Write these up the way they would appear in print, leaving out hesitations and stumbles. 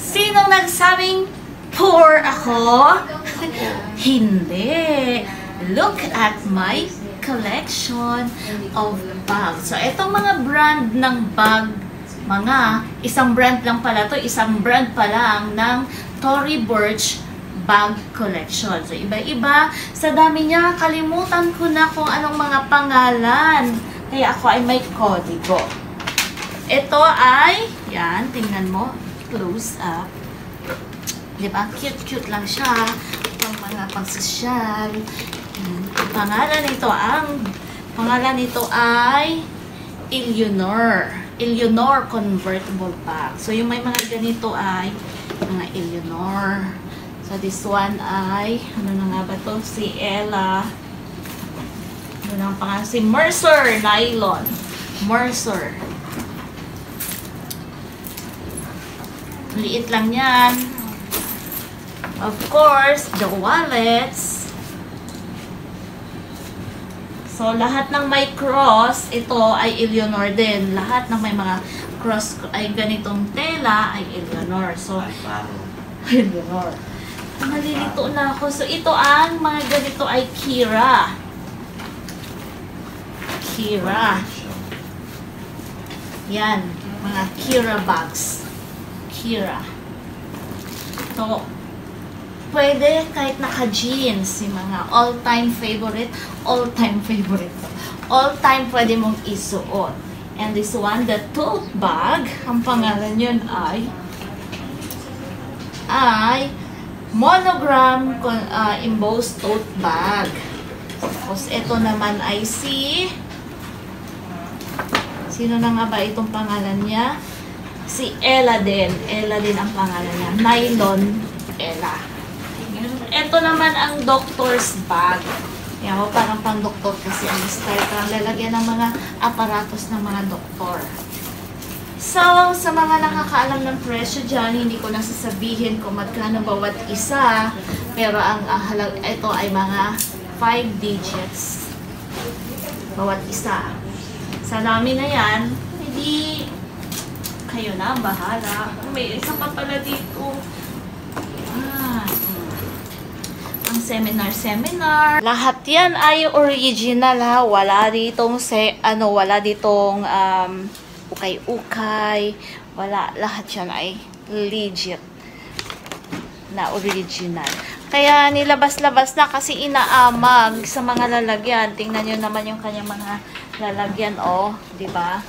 Sinong nagsabing poor ako? Hindi. Look at my collection of bags. So, itong mga brand ng bag, isang brand lang pala to, isang brand pa lang ng Tory Burch bag collection. So, iba-iba. Sa dami niya, kalimutan ko na kung anong mga pangalan. Kaya ako ay may kodigo. Ito ay, yan, tingnan mo, close up. Diba? Cute-cute lang siya. Pang mga pang-sosyal. Pangalan nito ay Eleanor convertible bag. So, yung may mga ganito ay mga Eleanor. So, this one ay, ano na nga ba to? Si Ella. Ano na ang pangalan? Si Mercer Nylon. Mercer. Liit lang yan. Of course, the wallets. So, lahat ng may cross, ito ay Eleanor din. Lahat ng may mga cross ay ganitong tela ay Eleanor. So, Eleanor. Nalilito na ako. So, ito ang mga ganito ay Kira. Kira. Yan. Mga Kira bags. Kira. So, pwede kahit naka-jeans, yung mga all-time favorite, all-time pwede mong isuot. And this one, the tote bag, ang pangalan yun ay monogram embossed tote bag. Tapos, ito naman ay sino na nga ba itong pangalan niya? Si Ella din. Ella din ang pangalan niya. Nylon Ella. Ito naman ang doctor's bag. Yan mo, parang pang-doktor kasi ang style. Parang lalagyan ng mga aparatos ng mga doktor. So, sa mga nakakaalam ng presyo dyan, hindi ko na sasabihin kung magkano bawat isa. Pero ang ito ay mga 5 digits bawat isa. Sa dami na yan, hindi kayo na bahala. May isa pa pala dito. Seminar. Lahat yan ay original ha. Wala ditong ukay-ukay. Wala. Lahat yan ay legit na original. Kaya nilabas-labas na kasi inaamag sa mga lalagyan. Tingnan nyo naman yung kanyang mga lalagyan. Oh, di ba?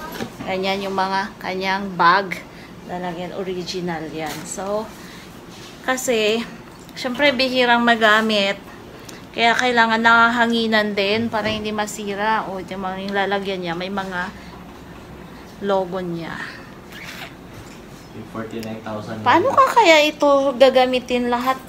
Ganyan yung mga kanyang bag. Lalagyan original yan. So, kasi syempre, bihirang magamit. Kaya kailangan nakahanginan din para hindi masira. O, yung mga lalagyan niya, may mga logo niya. 49,000. Paano ka kaya ito gagamitin lahat,